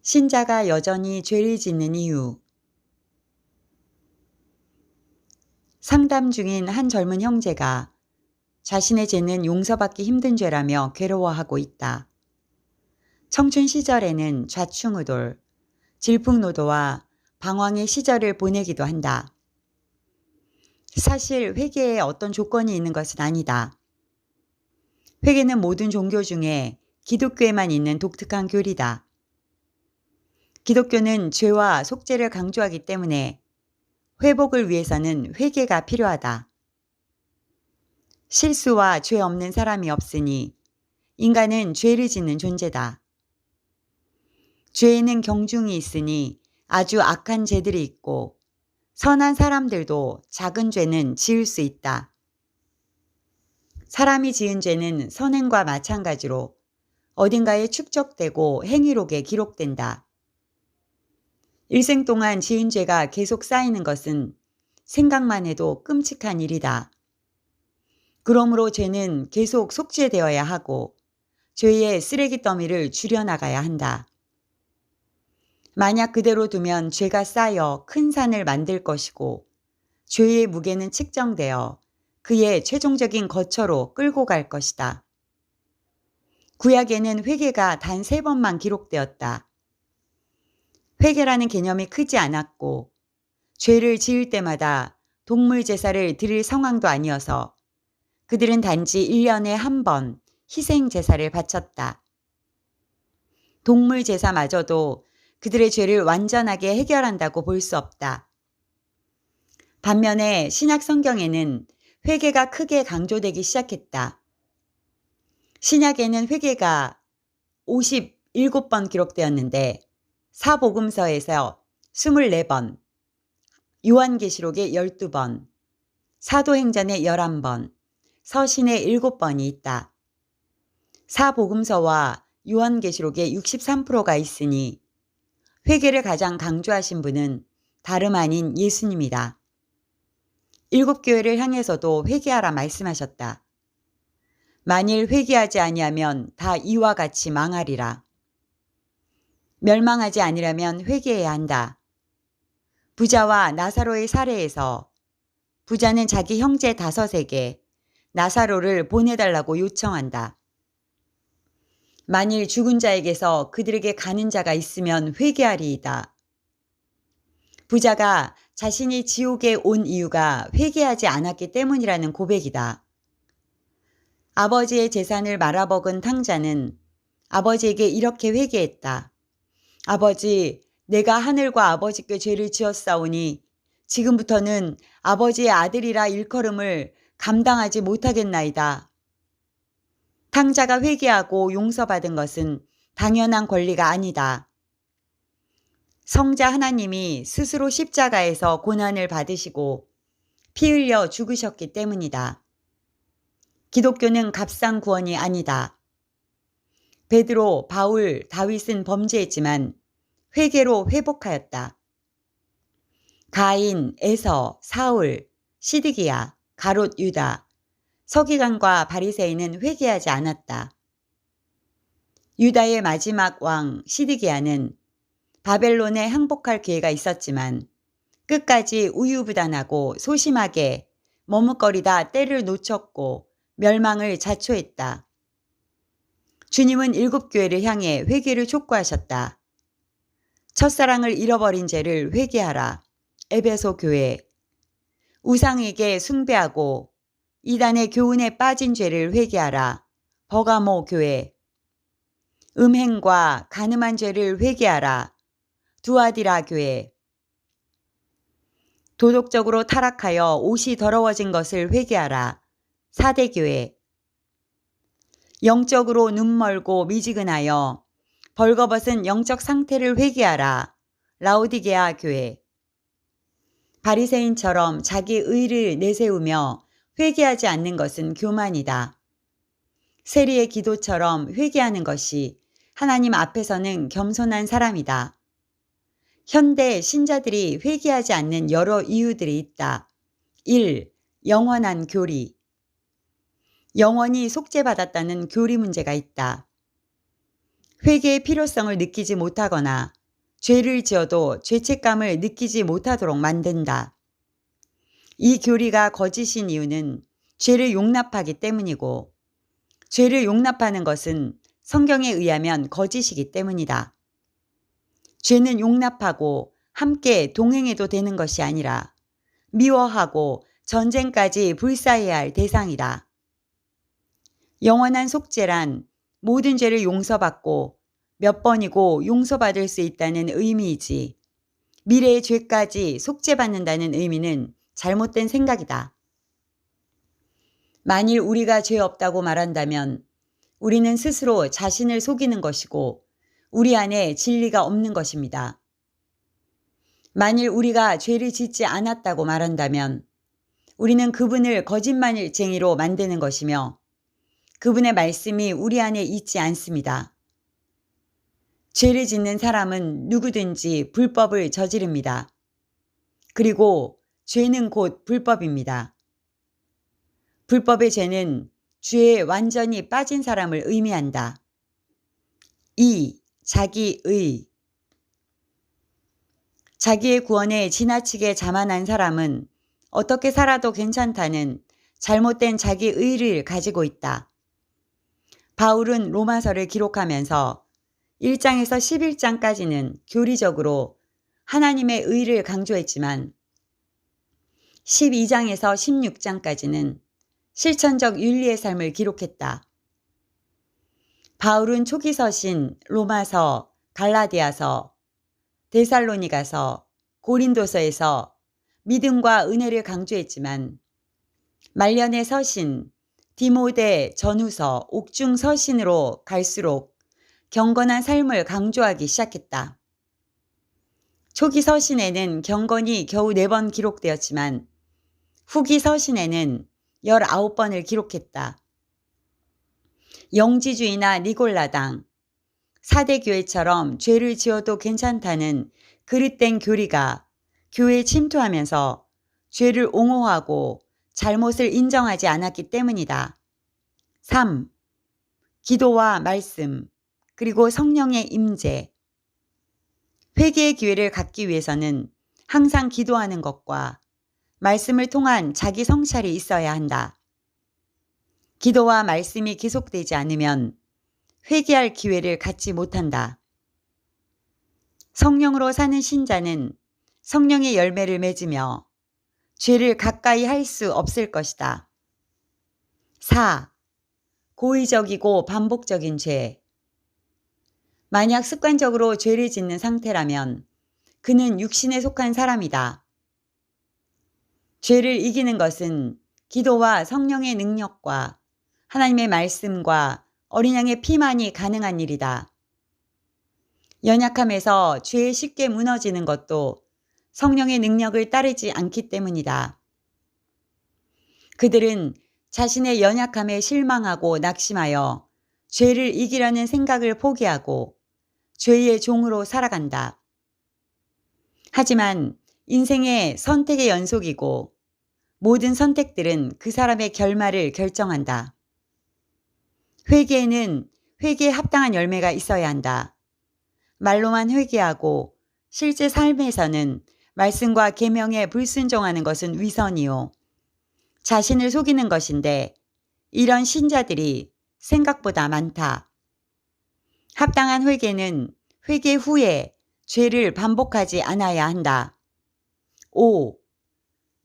신자가 여전히 죄를 짓는 이유. 상담 중인 한 젊은 형제가 자신의 죄는 용서받기 힘든 죄라며 괴로워하고 있다. 청춘 시절에는 좌충우돌, 질풍노도와 방황의 시절을 보내기도 한다. 사실 회개에 어떤 조건이 있는 것은 아니다. 회개는 모든 종교 중에 기독교에만 있는 독특한 교리다. 기독교는 죄와 속죄를 강조하기 때문에 회복을 위해서는 회개가 필요하다. 실수와 죄 없는 사람이 없으니 인간은 죄를 짓는 존재다. 죄에는 경중이 있으니 아주 악한 죄들이 있고 선한 사람들도 작은 죄는 지을 수 있다. 사람이 지은 죄는 선행과 마찬가지로 어딘가에 축적되고 행위록에 기록된다. 일생 동안 지은 죄가 계속 쌓이는 것은 생각만 해도 끔찍한 일이다. 그러므로 죄는 계속 속죄되어야 하고 죄의 쓰레기 더미를 줄여나가야 한다. 만약 그대로 두면 죄가 쌓여 큰 산을 만들 것이고 죄의 무게는 측정되어 그의 최종적인 거처로 끌고 갈 것이다. 구약에는 회개가 단 3번만 기록되었다. 회개라는 개념이 크지 않았고 죄를 지을 때마다 동물 제사를 드릴 상황도 아니어서 그들은 단지 1년에 한 번 희생 제사를 바쳤다. 동물 제사마저도 그들의 죄를 완전하게 해결한다고 볼 수 없다. 반면에 신약 성경에는 회개가 크게 강조되기 시작했다. 신약에는 회개가 57번 기록되었는데 사복음서에서 24번, 요한계시록에 12번, 사도행전에 11번, 서신에 7번이 있다. 사복음서와 요한계시록에 63%가 있으니 회개를 가장 강조하신 분은 다름 아닌 예수님이다. 7교회를 향해서도 회개하라 말씀하셨다. 만일 회개하지 아니하면 다 이와 같이 망하리라. 멸망하지 아니라면 회개해야 한다. 부자와 나사로의 사례에서 부자는 자기 형제 5에게 나사로를 보내달라고 요청한다. 만일 죽은 자에게서 그들에게 가는 자가 있으면 회개하리이다. 부자가 자신이 지옥에 온 이유가 회개하지 않았기 때문이라는 고백이다. 아버지의 재산을 말아먹은 탕자는 아버지에게 이렇게 회개했다. 아버지, 내가 하늘과 아버지께 죄를 지었사오니 지금부터는 아버지의 아들이라 일컬음을 감당하지 못하겠나이다. 탕자가 회개하고 용서받은 것은 당연한 권리가 아니다. 성자 하나님이 스스로 십자가에서 고난을 받으시고 피 흘려 죽으셨기 때문이다. 기독교는 값싼 구원이 아니다. 베드로, 바울, 다윗은 범죄했지만 회개로 회복하였다. 가인, 에서, 사울, 시드기야, 가롯 유다, 서기관과 바리새인은 회개하지 않았다. 유다의 마지막 왕 시드기야는 바벨론에 항복할 기회가 있었지만 끝까지 우유부단하고 소심하게 머뭇거리다 때를 놓쳤고 멸망을 자초했다. 주님은 7교회를 향해 회개를 촉구하셨다. 첫사랑을 잃어버린 죄를 회개하라. 에베소 교회. 우상에게 숭배하고 이단의 교훈에 빠진 죄를 회개하라. 버가모 교회. 음행과 간음한 죄를 회개하라. 두아디라 교회. 도덕적으로 타락하여 옷이 더러워진 것을 회개하라. 사대 교회. 영적으로 눈멀고 미지근하여 벌거벗은 영적 상태를 회개하라. 라오디게아 교회. 바리새인처럼 자기 의를 내세우며 회개하지 않는 것은 교만이다. 세리의 기도처럼 회개하는 것이 하나님 앞에서는 겸손한 사람이다. 현대 신자들이 회개하지 않는 여러 이유들이 있다. 1. 영원한 교리. 영원히 속죄받았다는 교리 문제가 있다. 회개의 필요성을 느끼지 못하거나 죄를 지어도 죄책감을 느끼지 못하도록 만든다. 이 교리가 거짓인 이유는 죄를 용납하기 때문이고, 죄를 용납하는 것은 성경에 의하면 거짓이기 때문이다. 죄는 용납하고 함께 동행해도 되는 것이 아니라 미워하고 전쟁까지 불사해야 할 대상이다. 영원한 속죄란 모든 죄를 용서받고 몇 번이고 용서받을 수 있다는 의미이지, 미래의 죄까지 속죄받는다는 의미는 잘못된 생각이다. 만일 우리가 죄 없다고 말한다면 우리는 스스로 자신을 속이는 것이고 우리 안에 진리가 없는 것입니다. 만일 우리가 죄를 짓지 않았다고 말한다면 우리는 그분을 거짓말쟁이로 만드는 것이며 그분의 말씀이 우리 안에 있지 않습니다. 죄를 짓는 사람은 누구든지 불법을 저지릅니다. 그리고 죄는 곧 불법입니다. 불법의 죄는 죄에 완전히 빠진 사람을 의미한다. 2. 자기의. 자기의 구원에 지나치게 자만한 사람은 어떻게 살아도 괜찮다는 잘못된 자기의를 가지고 있다. 바울은 로마서를 기록하면서 1장에서 11장까지는 교리적으로 하나님의 의를 강조했지만 12장에서 16장까지는 실천적 윤리의 삶을 기록했다. 바울은 초기 서신 로마서, 갈라디아서, 데살로니가서, 고린도서에서 믿음과 은혜를 강조했지만 말년의 서신, 디모데 전후서, 옥중 서신으로 갈수록 경건한 삶을 강조하기 시작했다. 초기 서신에는 경건이 겨우 4번 기록되었지만 후기 서신에는 19번을 기록했다. 영지주의나 니골라당, 사대교회처럼 죄를 지어도 괜찮다는 그릇된 교리가 교회에 침투하면서 죄를 옹호하고 잘못을 인정하지 않았기 때문이다. 3. 기도와 말씀, 그리고 성령의 임재. 회개의 기회를 갖기 위해서는 항상 기도하는 것과 말씀을 통한 자기 성찰이 있어야 한다. 기도와 말씀이 계속되지 않으면 회개할 기회를 갖지 못한다. 성령으로 사는 신자는 성령의 열매를 맺으며 죄를 가까이 할 수 없을 것이다. 4. 고의적이고 반복적인 죄. 만약 습관적으로 죄를 짓는 상태라면 그는 육신에 속한 사람이다. 죄를 이기는 것은 기도와 성령의 능력과 하나님의 말씀과 어린 양의 피만이 가능한 일이다. 연약함에서 죄에 쉽게 무너지는 것도 성령의 능력을 따르지 않기 때문이다. 그들은 자신의 연약함에 실망하고 낙심하여 죄를 이기려는 생각을 포기하고 죄의 종으로 살아간다. 하지만 인생의 선택의 연속이고 모든 선택들은 그 사람의 결말을 결정한다. 회개에는 회개에 합당한 열매가 있어야 한다. 말로만 회개하고 실제 삶에서는 말씀과 계명에 불순종하는 것은 위선이요, 자신을 속이는 것인데 이런 신자들이 생각보다 많다. 합당한 회개는 회개 후에 죄를 반복하지 않아야 한다. 5.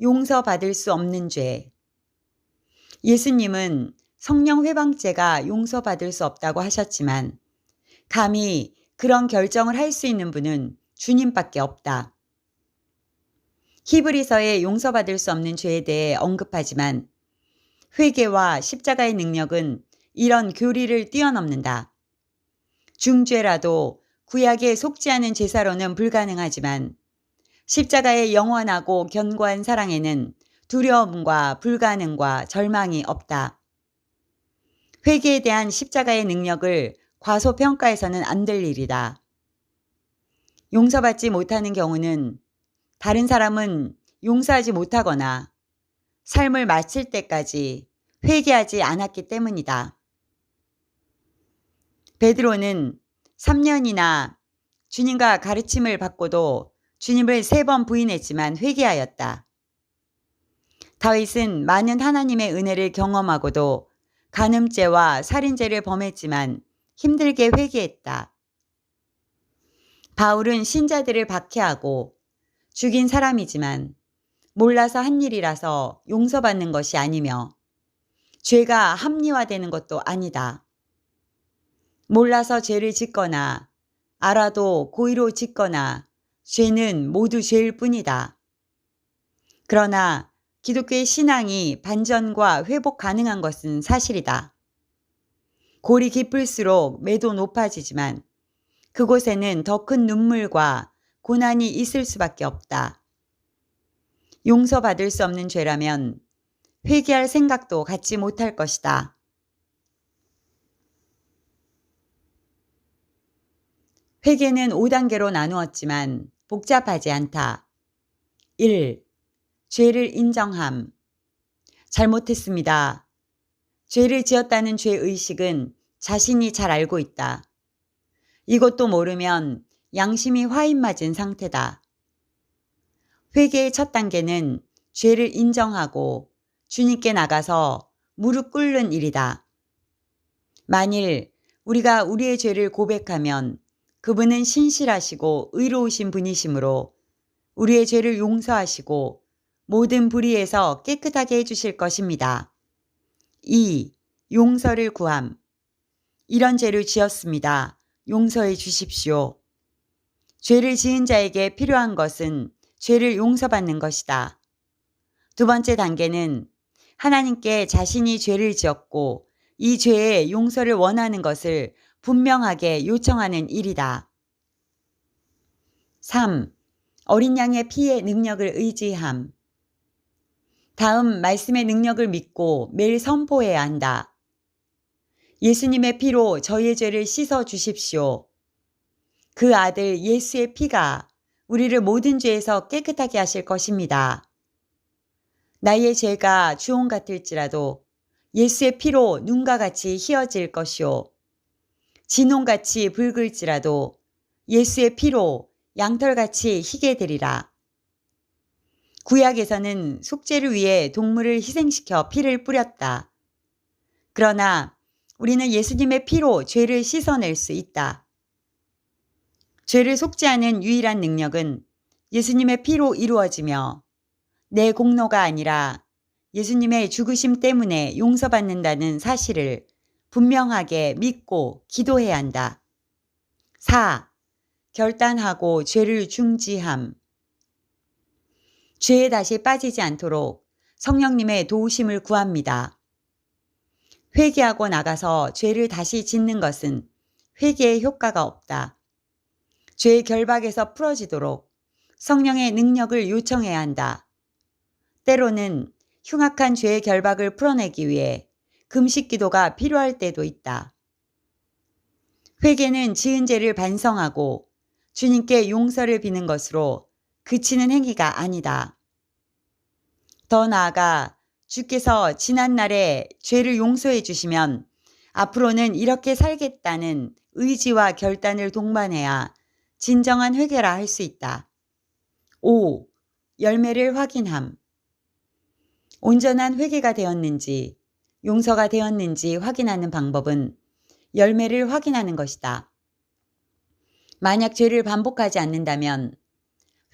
용서받을 수 없는 죄. 예수님은 성령 회방죄가 용서받을 수 없다고 하셨지만 감히 그런 결정을 할 수 있는 분은 주님밖에 없다. 히브리서에 용서받을 수 없는 죄에 대해 언급하지만 회개와 십자가의 능력은 이런 교리를 뛰어넘는다. 중죄라도 구약에 속지 않은 제사로는 불가능하지만 십자가의 영원하고 견고한 사랑에는 두려움과 불가능과 절망이 없다. 회개에 대한 십자가의 능력을 과소평가해서는 안 될 일이다. 용서받지 못하는 경우는 다른 사람은 용서하지 못하거나 삶을 마칠 때까지 회개하지 않았기 때문이다. 베드로는 3년이나 주님과 가르침을 받고도 주님을 3번 부인했지만 회개하였다. 다윗은 많은 하나님의 은혜를 경험하고도 간음죄와 살인죄를 범했지만 힘들게 회개했다. 바울은 신자들을 박해하고 죽인 사람이지만 몰라서 한 일이라서 용서받는 것이 아니며 죄가 합리화되는 것도 아니다. 몰라서 죄를 짓거나 알아도 고의로 짓거나 죄는 모두 죄일 뿐이다. 그러나 기독교의 신앙이 반전과 회복 가능한 것은 사실이다. 골이 깊을수록 매도 높아지지만 그곳에는 더 큰 눈물과 고난이 있을 수밖에 없다. 용서받을 수 없는 죄라면 회개할 생각도 갖지 못할 것이다. 회개는 5단계로 나누었지만 복잡하지 않다. 1. 죄를 인정함. 잘못했습니다. 죄를 지었다는 죄의식은 자신이 잘 알고 있다. 이것도 모르면 양심이 화인 맞은 상태다. 회개의 첫 단계는 죄를 인정하고 주님께 나가서 무릎 꿇는 일이다. 만일 우리가 우리의 죄를 고백하면 그분은 신실하시고 의로우신 분이시므로 우리의 죄를 용서하시고 모든 불의에서 깨끗하게 해주실 것입니다. 2. 용서를 구함. 이런 죄를 지었습니다. 용서해 주십시오. 죄를 지은 자에게 필요한 것은 죄를 용서받는 것이다. 2번째 단계는 하나님께 자신이 죄를 지었고 이 죄의 용서를 원하는 것을 분명하게 요청하는 일이다. 3. 어린 양의 피의 능력을 의지함. 다음 말씀의 능력을 믿고 매일 선포해야 한다. 예수님의 피로 저희의 죄를 씻어 주십시오. 그 아들 예수의 피가 우리를 모든 죄에서 깨끗하게 하실 것입니다. 나의 죄가 주홍 같을지라도 예수의 피로 눈과 같이 희어질 것이요. 진홍같이 붉을지라도 예수의 피로 양털같이 희게 되리라. 구약에서는 속죄를 위해 동물을 희생시켜 피를 뿌렸다. 그러나 우리는 예수님의 피로 죄를 씻어낼 수 있다. 죄를 속죄하는 유일한 능력은 예수님의 피로 이루어지며 내 공로가 아니라 예수님의 죽으심 때문에 용서받는다는 사실을 분명하게 믿고 기도해야 한다. 4. 결단하고 죄를 중지함. 죄에 다시 빠지지 않도록 성령님의 도우심을 구합니다. 회개하고 나가서 죄를 다시 짓는 것은 회개의 효과가 없다. 죄의 결박에서 풀어지도록 성령의 능력을 요청해야 한다. 때로는 흉악한 죄의 결박을 풀어내기 위해 금식 기도가 필요할 때도 있다. 회개는 지은 죄를 반성하고 주님께 용서를 비는 것으로 그치는 행위가 아니다. 더 나아가 주께서 지난날에 죄를 용서해 주시면 앞으로는 이렇게 살겠다는 의지와 결단을 동반해야 진정한 회개라 할 수 있다. 5. 열매를 확인함. 온전한 회개가 되었는지 용서가 되었는지 확인하는 방법은 열매를 확인하는 것이다. 만약 죄를 반복하지 않는다면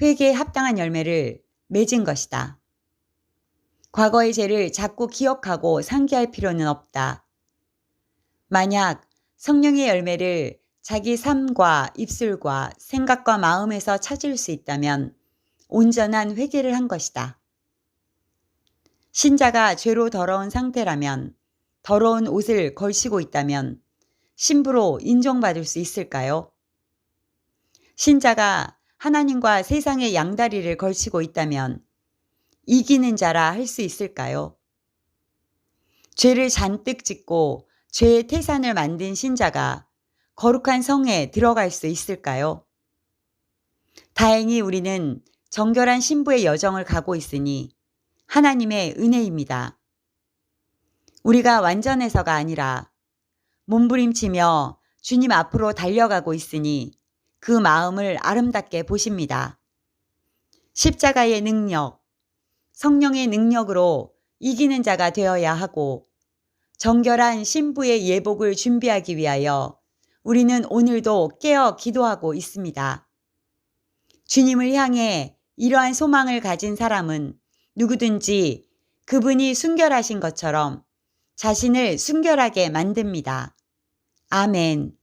회개에 합당한 열매를 맺은 것이다. 과거의 죄를 자꾸 기억하고 상기할 필요는 없다. 만약 성령의 열매를 자기 삶과 입술과 생각과 마음에서 찾을 수 있다면 온전한 회개를 한 것이다. 신자가 죄로 더러운 상태라면 더러운 옷을 걸치고 있다면 신부로 인정받을 수 있을까요? 신자가 하나님과 세상의 양다리를 걸치고 있다면 이기는 자라 할 수 있을까요? 죄를 잔뜩 짓고 죄의 태산을 만든 신자가 거룩한 성에 들어갈 수 있을까요? 다행히 우리는 정결한 신부의 여정을 가고 있으니 하나님의 은혜입니다. 우리가 완전해서가 아니라 몸부림치며 주님 앞으로 달려가고 있으니 그 마음을 아름답게 보십니다. 십자가의 능력, 성령의 능력으로 이기는 자가 되어야 하고 정결한 신부의 예복을 준비하기 위하여 우리는 오늘도 깨어 기도하고 있습니다. 주님을 향해 이러한 소망을 가진 사람은 누구든지 그분이 순결하신 것처럼 자신을 순결하게 만듭니다. 아멘.